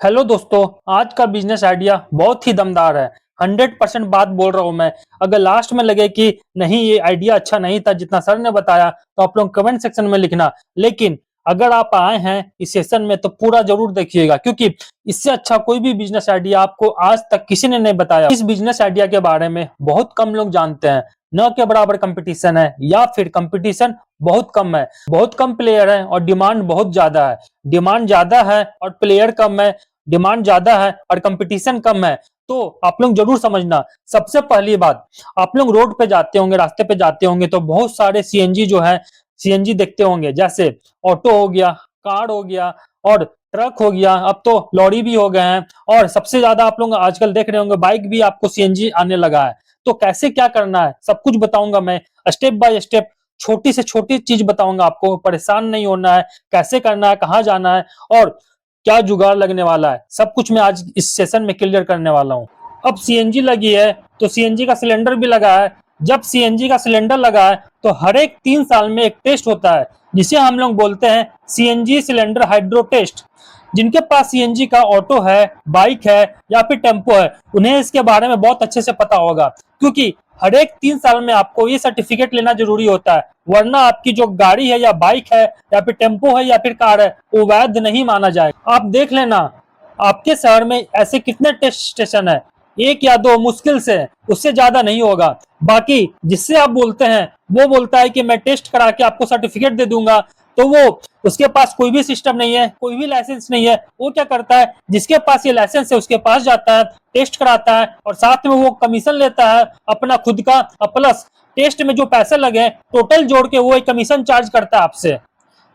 Hello दोस्तों। आज का बिजनेस आइडिया बहुत ही दमदार है। 100% बात बोल रहा हूं मैं। अगर लास्ट में लगे कि नहीं ये आइडिया अच्छा नहीं था जितना सर ने बताया तो आप लोग कमेंट सेक्शन में लिखना। लेकिन अगर आप आए हैं इस सेशन में तो पूरा जरूर देखिएगा, क्योंकि इससे अच्छा कोई भी बिजनेस आइडिया आपको आज तक किसी ने नहीं बताया। इस बिजनेस आइडिया के बारे में बहुत कम लोग जानते हैं। न के बराबर कंपटीशन है या फिर कंपटीशन बहुत कम है। बहुत कम प्लेयर है और डिमांड बहुत ज्यादा है। डिमांड ज्यादा है और प्लेयर कम है। डिमांड ज्यादा है और कंपटीशन कम है। तो आप लोग जरूर समझना। सबसे पहली बात, आप लोग रोड पे जाते होंगे, रास्ते पे जाते होंगे तो बहुत सारे सीएनजी जो है, सीएनजी देखते होंगे। जैसे ऑटो हो गया, कार हो गया और ट्रक हो गया, अब तो लॉरी भी हो गए हैं। और सबसे ज्यादा आप लोग आजकल देख रहे होंगे बाइक भी आपको सीएनजी आने लगा है। तो कैसे क्या करना है सब कुछ बताऊंगा मैं, स्टेप बाय स्टेप। छोटी से छोटी चीज बताऊंगा आपको, परेशान नहीं होना है। कैसे करना है, कहाँ जाना है और क्या जुगाड़ लगने वाला है, सब कुछ मैं आज इस सेशन में क्लियर करने वाला हूं। अब सीएनजी लगी है तो सीएनजी का सिलेंडर भी लगा है। जब सीएनजी का सिलेंडर लगा है तो हर एक 3 साल में एक टेस्ट होता है, जिसे हम लोग बोलते हैं सीएनजी सिलेंडर हाइड्रो टेस्ट। जिनके पास सीएनजी का ऑटो है, बाइक है या फिर टेम्पो है, उन्हें इसके बारे में बहुत अच्छे से पता होगा, क्योंकि हर एक 3 साल में आपको ये सर्टिफिकेट लेना जरूरी होता है। वरना आपकी जो गाड़ी है या बाइक है या फिर टेम्पो है या फिर कार है, वो वैध नहीं माना जाएगा। आप देख लेना, आपके शहर में ऐसे कितने टेस्ट स्टेशन है, एक या दो मुश्किल से, उससे ज्यादा नहीं होगा। बाकी जिससे आप बोलते हैं वो बोलता है कि मैं टेस्ट करा के आपको सर्टिफिकेट दे दूंगा, तो वो उसके पास कोई भी सिस्टम नहीं है, कोई भी लाइसेंस नहीं है। वो क्या करता है, जिसके पास ये लाइसेंस है उसके पास जाता है, टेस्ट कराता है और साथ में वो कमीशन लेता है अपना खुद का। प्लस टेस्ट में जो पैसे लगे टोटल जोड़ के वो एक कमीशन चार्ज करता है आपसे।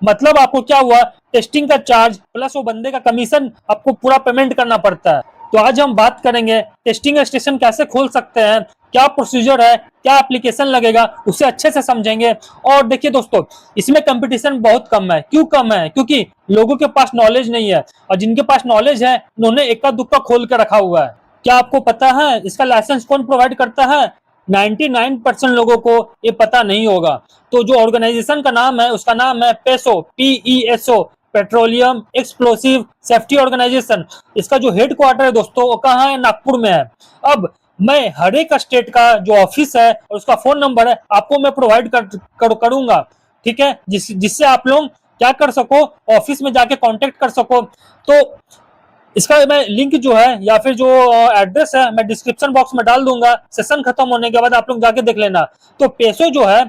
मतलब आपको क्या हुआ, टेस्टिंग का चार्ज प्लस वो बंदे का कमीशन आपको पूरा पेमेंट करना पड़ता है। तो आज हम बात करेंगे टेस्टिंग स्टेशन कैसे खोल सकते हैं, क्या प्रोसीजर है, क्या एप्लीकेशन लगेगा, उसे अच्छे से समझेंगे। और देखिए दोस्तों, इसमें कंपटीशन बहुत कम है। क्यों कम है? क्योंकि लोगों के पास नॉलेज नहीं है, और जिनके पास नॉलेज है उन्होंने इक्का दुक्का खोल के रखा हुआ है। क्या आपको पता है इसका लाइसेंस कौन प्रोवाइड करता है? 99% लोगों को ये पता नहीं होगा। तो जो ऑर्गेनाइजेशन का नाम है उसका नाम है PESO, PESO, petroleum explosive safety organisation. इसका जो हेड क्वार्टर है दोस्तों वो कहाँ है? नागपुर में है। अब मैं हर एक स्टेट का जो ऑफिस है और उसका फोन नंबर है आपको मैं प्रोवाइड करूंगा, ठीक है, जिससे आप लोग क्या कर सको, ऑफिस में जाके कांटेक्ट कर सको। तो इसका मैं लिंक जो है या फिर जो एड्रेस है मैं डिस्क्रिप्शन बॉक्स में डाल दूंगा। सेशन खत्म होने के बाद आप लोग जाके देख लेना। तो पेसो जो है,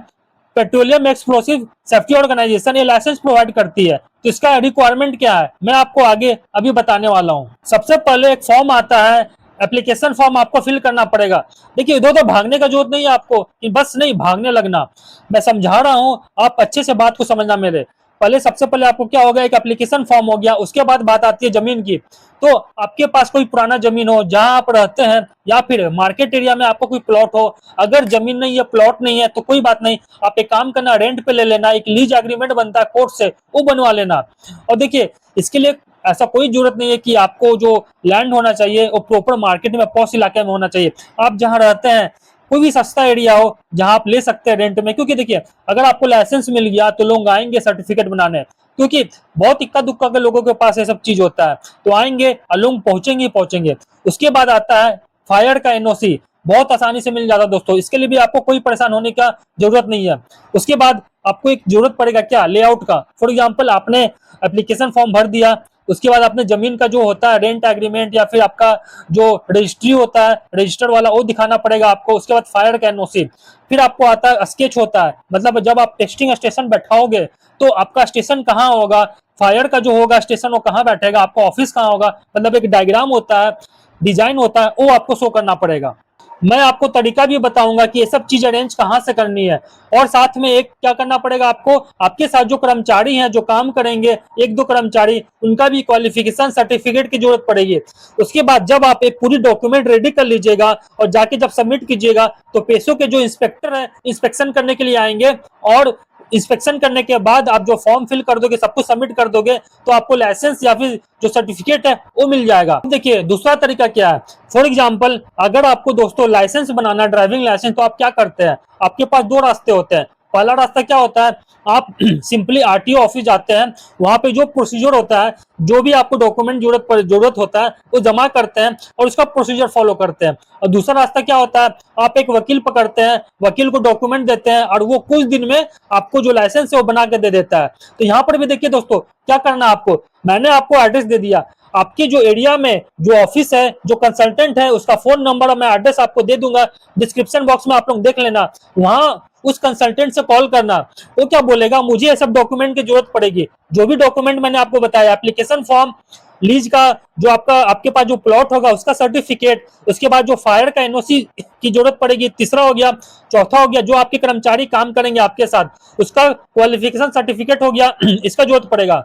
पेट्रोलियम एक्सप्लोसिव सेफ्टी ऑर्गेनाइजेशन, ये लाइसेंस प्रोवाइड करती है। तो इसका रिक्वायरमेंट क्या है मैं आपको आगे अभी बताने वाला हूँ। सबसे पहले एक फॉर्म आता है, एप्लीकेशन फॉर्म आपको फिल करना पड़ेगा। देखिए इधर उधर भागने का जरूरत नहीं है आपको, कि बस नहीं भागने लगना। मैं समझा रहा हूँ, आप अच्छे से बात को समझना मेरे। पहले सबसे पहले आपको क्या होगा, एक एप्लीकेशन फॉर्म हो गया। उसके बाद बात आती है जमीन की। तो आपके पास कोई पुराना जमीन हो जहां आप रहते हैं, या फिर मार्केट एरिया में आपको कोई प्लॉट हो। अगर जमीन नहीं है, प्लॉट नहीं है, तो कोई बात नहीं, आप एक काम करना, रेंट पे ले लेना। एक लीज एग्रीमेंट बनता है कोर्ट से, वो बनवा लेना। और देखिए इसके लिए ऐसा कोई जरूरत नहीं है कि आपको जो लैंड होना चाहिए वो प्रॉपर मार्केट में, पॉश इलाके में होना चाहिए। आप जहां रहते हैं कोई भी सस्ता एरिया हो जहां आप ले सकते हैं रेंट में। क्योंकि देखिए अगर आपको लाइसेंस मिल गया तो लोग आएंगे सर्टिफिकेट बनाने, क्योंकि बहुत इक्का दुक्का के लोगों के पास ये सब चीज होता है। तो आएंगे और लोग पहुंचेंगे। उसके बाद आता है फायर का एनओसी, बहुत आसानी से मिल जाता है दोस्तों। इसके लिए भी आपको कोई परेशान होने का जरूरत नहीं है। उसके बाद आपको एक जरूरत पड़ेगा क्या, लेआउट का। फॉर एग्जाम्पल आपने एप्लीकेशन फॉर्म भर दिया, उसके बाद आपने जमीन का जो होता है रेंट एग्रीमेंट या फिर आपका जो रजिस्ट्री होता है, रजिस्टर वाला, वो दिखाना पड़ेगा आपको। उसके बाद फायर का एनओसी, फिर आपको आता है स्केच होता है। मतलब जब आप टेस्टिंग स्टेशन बैठाओगे तो आपका स्टेशन कहाँ होगा, फायर का जो होगा स्टेशन वो कहाँ बैठेगा, आपका ऑफिस कहाँ होगा, मतलब एक डायग्राम होता है, डिजाइन होता है, वो आपको शो करना पड़ेगा। मैं आपको तरीका भी बताऊंगा कि ये सब चीज अरेंज कहाँ से करनी है। और साथ में एक क्या करना पड़ेगा आपको, आपके साथ जो कर्मचारी हैं जो काम करेंगे, एक दो कर्मचारी, उनका भी क्वालिफिकेशन सर्टिफिकेट की जरूरत पड़ेगी। उसके बाद जब आप एक पूरी डॉक्यूमेंट रेडी कर लीजिएगा और जाके जब सबमिट कीजिएगा तो पेशों के जो इंस्पेक्टर है इंस्पेक्शन करने के लिए आएंगे। और इंस्पेक्शन करने के बाद आप जो फॉर्म फिल कर दोगे, सब कुछ सबमिट कर दोगे, तो आपको लाइसेंस या फिर जो सर्टिफिकेट है वो मिल जाएगा। देखिए दूसरा तरीका क्या है, फॉर एग्जाम्पल अगर आपको दोस्तों लाइसेंस बनाना है, ड्राइविंग लाइसेंस, तो आप क्या करते हैं, आपके पास दो रास्ते होते हैं। पहला रास्ता क्या होता है, आप सिंपली आरटीओ ऑफिस जाते हैं, वहां पे जो प्रोसीजर होता है, जो भी आपको डॉक्यूमेंट जरूरत होता है वो जमा करते हैं और उसका प्रोसीजर फॉलो करते हैं। और दूसरा रास्ता क्या होता है, आप एक वकील पकड़ते हैं, वकील को डॉक्यूमेंट देते हैं और वो कुछ दिन में आपको जो लाइसेंस है वो बना के दे देता है। तो यहाँ पर भी देखिए दोस्तों, क्या करना है आपको, मैंने आपको एड्रेस दे दिया, आपके जो एरिया में जो ऑफिस है, जो कंसल्टेंट है, उसका फोन नंबर और मैं एड्रेस आपको दे दूंगा, डिस्क्रिप्शन बॉक्स में आप लोग देख लेना। वहां उस कंसल्टेंट से कॉल करना, वो क्या बोलेगा, मुझे ये सब डॉक्यूमेंट की जरूरत पड़ेगी, जो भी डॉक्यूमेंट मैंने आपको बताया, एप्लीकेशन फॉर्म, लीज का जो आपके पास जो प्लॉट होगा उसका सर्टिफिकेट, उसके बाद जो फायर का एनओसी की जरूरत पड़ेगी, तीसरा हो गया, चौथा हो गया जो आपके कर्मचारी काम करेंगे आपके साथ उसका क्वालिफिकेशन सर्टिफिकेट हो गया, इसका जरूरत पड़ेगा।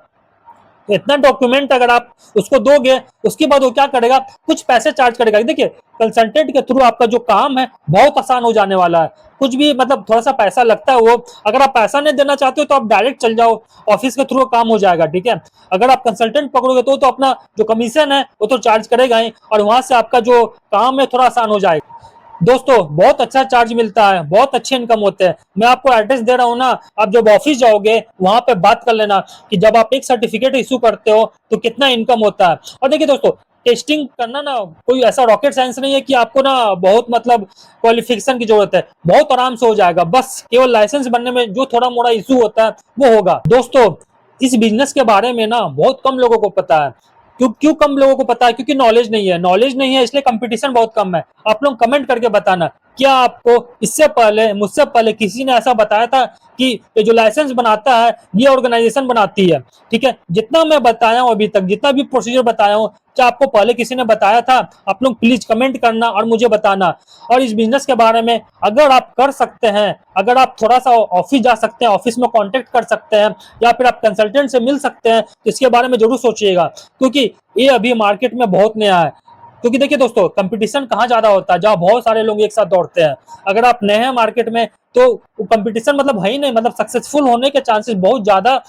तो इतना डॉक्यूमेंट अगर आप उसको दोगे, उसके बाद वो क्या करेगा, कुछ पैसे चार्ज करेगा। देखिए कंसल्टेंट के थ्रू आपका जो काम है बहुत आसान हो जाने वाला है, कुछ भी मतलब थोड़ा सा पैसा लगता है वो, अगर आप पैसा नहीं देना चाहते हो तो आप डायरेक्ट चल जाओ, ऑफिस के थ्रू काम हो जाएगा, ठीक है। अगर आप कंसल्टेंट पकड़ोगे तो अपना जो कमीशन है वो तो चार्ज करेगा ही, और वहां से आपका जो काम है थोड़ा आसान हो जाएगा। दोस्तों बहुत अच्छा चार्ज मिलता है, बहुत अच्छे इनकम होते हैं। मैं आपको एड्रेस दे रहा हूँ ना, आप जब ऑफिस जाओगे वहां पे बात कर लेना कि जब आप एक सर्टिफिकेट इशू करते हो तो कितना इनकम होता है। और देखिए दोस्तों, टेस्टिंग करना ना कोई ऐसा रॉकेट साइंस नहीं है कि आपको ना बहुत मतलब क्वालिफिकेशन की जरूरत है, बहुत आराम से हो जाएगा, बस केवल लाइसेंस बनने में जो थोड़ा मोड़ा इशू होता है वो होगा। दोस्तों इस बिजनेस के बारे में ना बहुत कम लोगों को पता है। क्यों कम लोगों को पता है, क्योंकि नॉलेज नहीं है इसलिए कंपटीशन बहुत कम है। आप लोग कमेंट करके बताना, क्या आपको इससे पहले मुझसे पहले किसी ने ऐसा बताया था कि ये जो लाइसेंस बनाता है ये ऑर्गेनाइजेशन बनाती है, ठीक है। जितना मैं बताया हूं अभी तक, जितना भी प्रोसीजर बताया हूं, क्या आपको पहले किसी ने बताया था? आप लोग प्लीज कमेंट करना और मुझे बताना। और इस बिजनेस के बारे में अगर आप कर सकते हैं, अगर आप थोड़ा सा ऑफिस जा सकते हैं, ऑफिस में कांटेक्ट कर सकते हैं, या फिर आप कंसल्टेंट से मिल सकते हैं, तो इसके बारे में जरूर सोचिएगा, क्योंकि ये अभी मार्केट में बहुत नया है। क्योंकि देखिए दोस्तों, कंपटीशन कहाँ ज्यादा होता है, जहाँ बहुत सारे लोग एक साथ दौड़ते हैं। अगर आप नए हैं मार्केट में तो कंपटीशन मतलब है ही नहीं, मतलब सक्सेसफुल होने के चांसेस बहुत ज्यादा,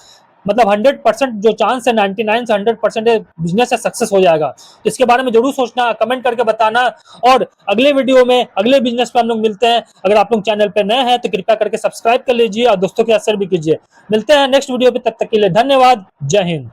मतलब 100% जो चांस है, 99 से 100% बिजनेस है सक्सेस हो जाएगा। तो इसके बारे में जरूर सोचना, कमेंट करके बताना। और अगले वीडियो में अगले बिजनेस पे हम लोग मिलते हैं। अगर आप लोग चैनल पे नए हैं तो कृपया करके सब्सक्राइब कर लीजिए और दोस्तों के साथ शेयर भी कीजिए। मिलते हैं नेक्स्ट वीडियो पे, तब तक के लिए धन्यवाद। जय हिंद।